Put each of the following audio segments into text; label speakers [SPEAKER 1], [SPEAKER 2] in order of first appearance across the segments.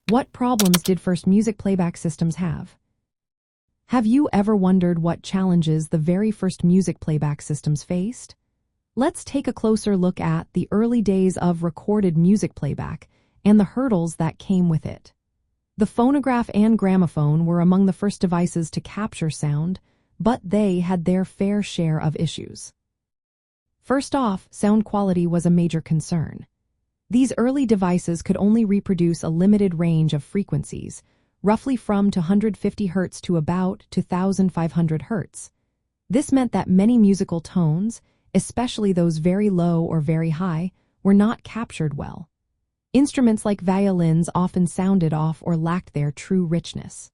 [SPEAKER 1] What problems did first music playback systems have? Have you ever wondered what challenges the very first music playback systems faced? Let's take a closer look at the early days of recorded music playback and the hurdles that came with it. The phonograph and gramophone were among the first devices to capture sound, but they had their fair share of issues. First off, sound quality was a major concern. These early devices could only reproduce a limited range of frequencies, roughly from 250 Hz to about 2500 Hz. This meant that many musical tones, especially those very low or very high, were not captured well. Instruments like violins often sounded off or lacked their true richness.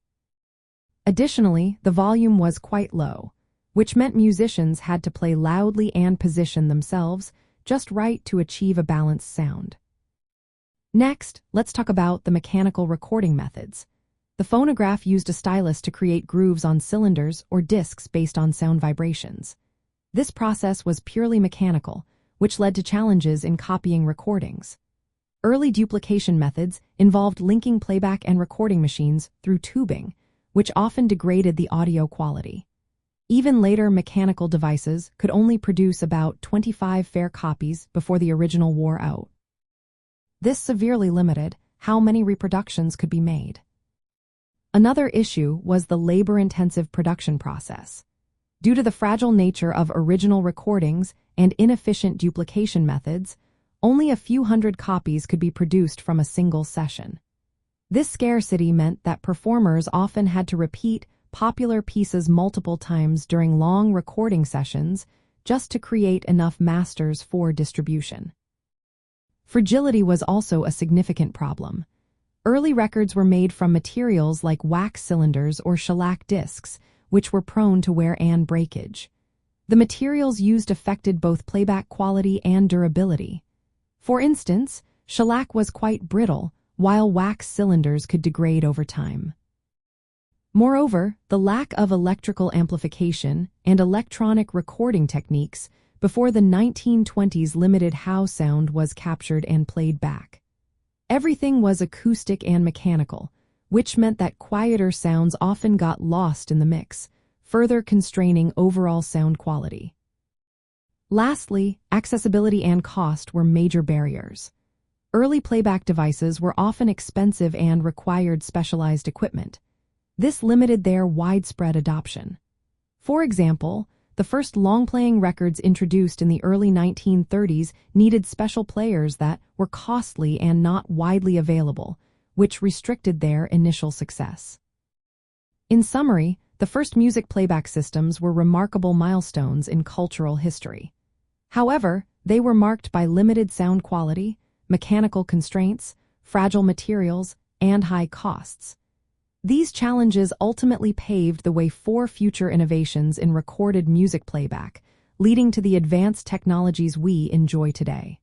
[SPEAKER 1] Additionally, the volume was quite low, which meant musicians had to play loudly and position themselves just right to achieve a balanced sound. Next, let's talk about the mechanical recording methods. The phonograph used a stylus to create grooves on cylinders or discs based on sound vibrations. This process was purely mechanical, which led to challenges in copying recordings. Early duplication methods involved linking playback and recording machines through tubing, which often degraded the audio quality. Even later mechanical devices could only produce about 25 fair copies before the original wore out. This severely limited how many reproductions could be made. Another issue was the labor-intensive production process. Due to the fragile nature of original recordings and inefficient duplication methods, only a few hundred copies could be produced from a single session. This scarcity meant that performers often had to repeat popular pieces multiple times during long recording sessions just to create enough masters for distribution. Fragility was also a significant problem. Early records were made from materials like wax cylinders or shellac discs, which were prone to wear and breakage. The materials used affected both playback quality and durability. For instance, shellac was quite brittle, while wax cylinders could degrade over time. Moreover, the lack of electrical amplification and electronic recording techniques before the 1920s limited how sound was captured and played back. Everything was acoustic and mechanical, which meant that quieter sounds often got lost in the mix, further constraining overall sound quality. Lastly, accessibility and cost were major barriers. Early playback devices were often expensive and required specialized equipment. This limited their widespread adoption. For example, the first long-playing records introduced in the early 1930s needed special players that were costly and not widely available, which restricted their initial success. In summary, the first music playback systems were remarkable milestones in cultural history. However, they were marked by limited sound quality, mechanical constraints, fragile materials, and high costs. These challenges ultimately paved the way for future innovations in recorded music playback, leading to the advanced technologies we enjoy today.